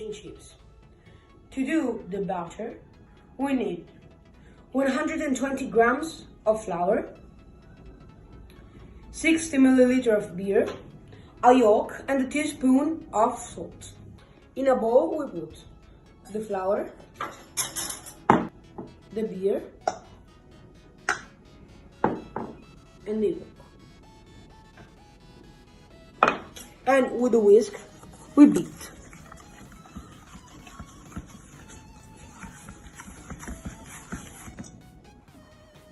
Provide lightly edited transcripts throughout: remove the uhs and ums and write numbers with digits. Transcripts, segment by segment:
and chips. To do the batter, we need 120 grams of flour, 60 milliliters of beer, a yolk and a teaspoon of salt. In a bowl we put the flour, the beer, and the yolk. And with a whisk, we beat.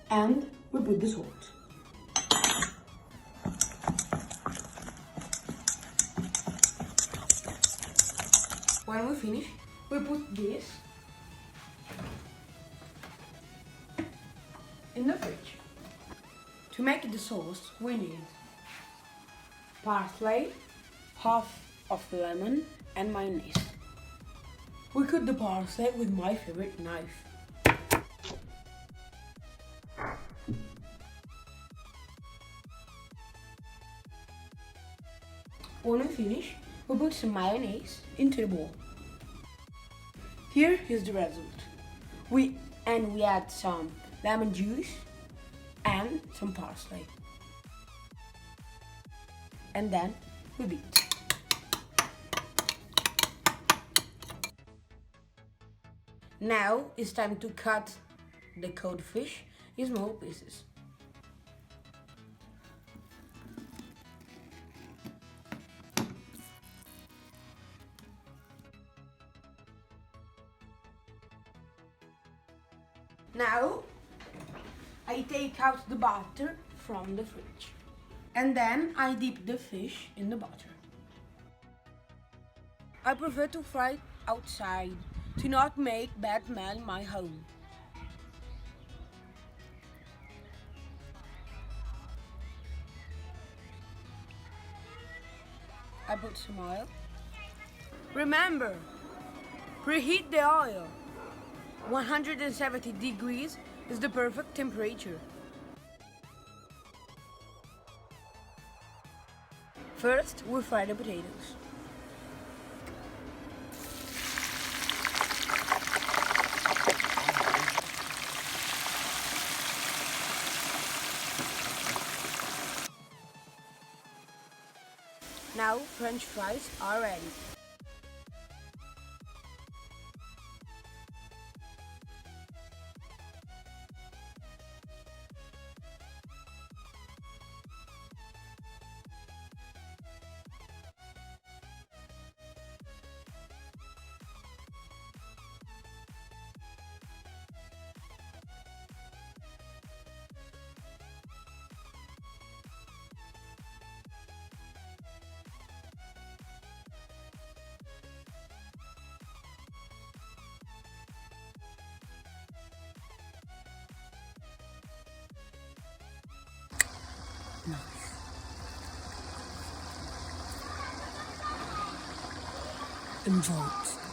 And we put the salt. When we finish, we put this in the fridge. To make the sauce, we need parsley, half of lemon, and mayonnaise. We cut the parsley with my favorite knife. When we finish, we put some mayonnaise into the bowl. Here is the result. We add some lemon juice and some parsley. And then we beat. Now it's time to cut the cold fish in small pieces. Now I take out the butter from the fridge and then I dip the fish in the butter. I prefer to fry it outside to not make bad smell in my home. I put some oil. Remember, preheat the oil. 170 degrees is the perfect temperature. First, we fry the potatoes. Now, French fries are ready. Nice. And vote.